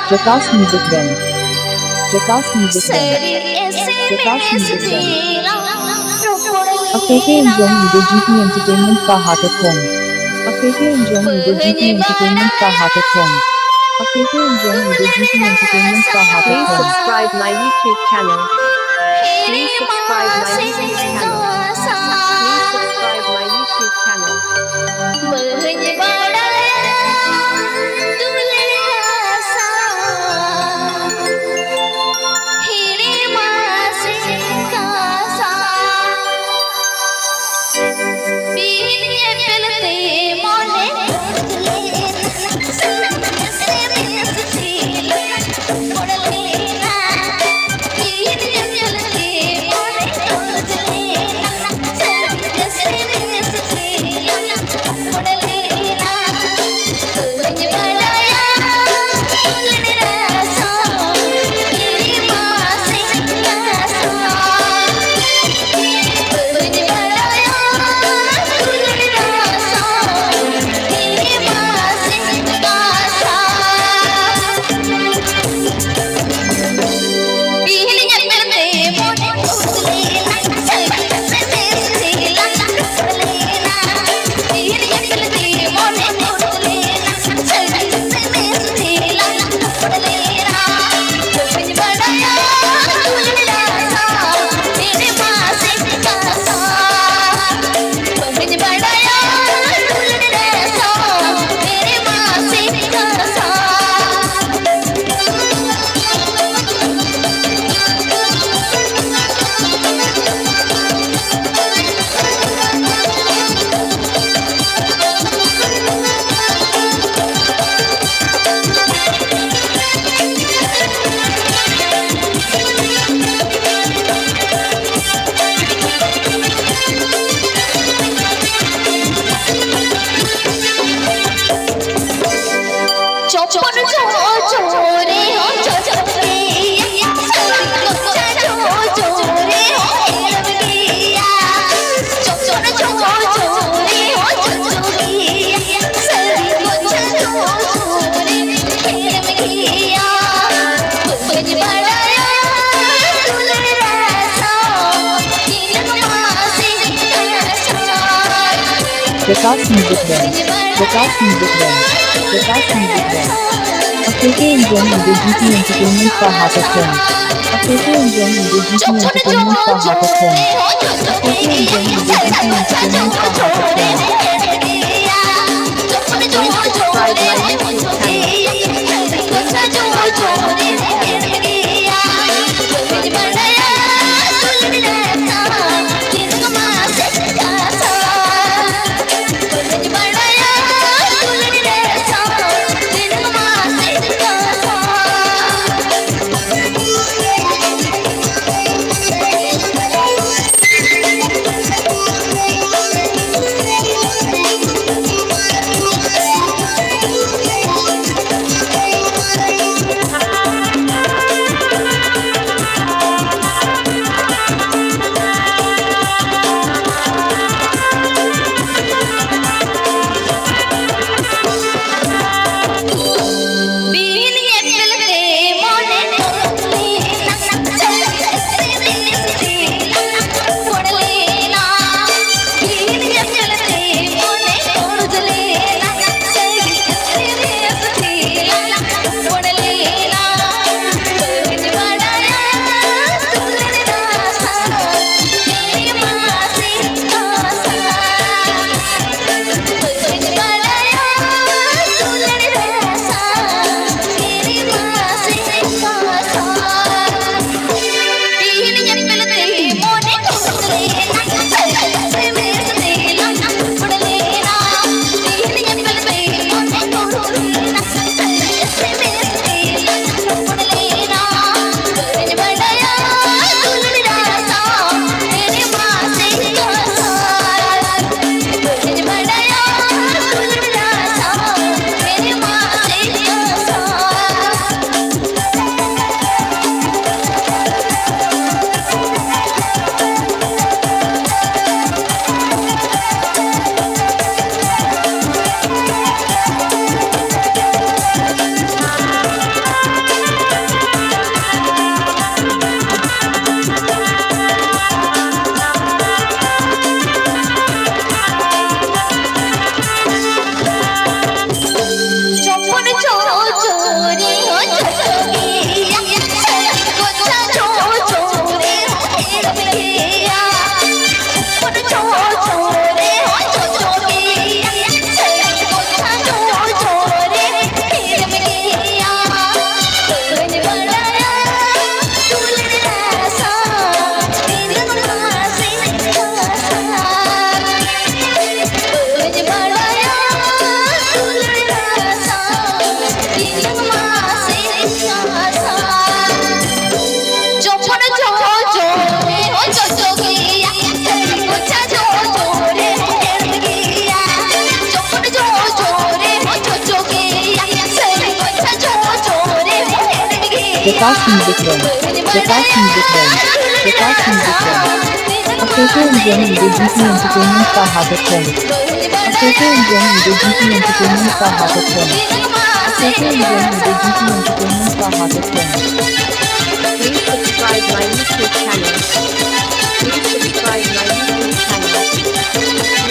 Jackass Music Band. Jackass Music Band. Jackass Music Band. Afete and John Udo GP Entertainment का हाथक Hong. Afete and John Udo GP Entertainment का हाथक Hong. Afete and John Udo GP Entertainment का हाथक Please Hong. subscribe my YouTube channel. Please subscribe my YouTube channel. Please subscribe my YouTube channel. Jackass Music Band. Jackass Music Band. Jackass Music Band. Afete and John Udo GP Entertainment का हाथक Hong. Afete and John Udo GP Entertainment का हाथक Hong. Afete and John Udo GP Entertainment का हाथक Hong. Please subscribe my YouTube channel. Vikas Music Range. Vikas Music Range. Vikas Music Range. Akeke Indian Video GT Entertainment का हाथक trend. Akeke Indian Video GT Entertainment का हाथक trend. Akeke Indian Video GT Entertainment का हाथक trend. Please subscribe my YouTube channel. Please subscribe my YouTube channel.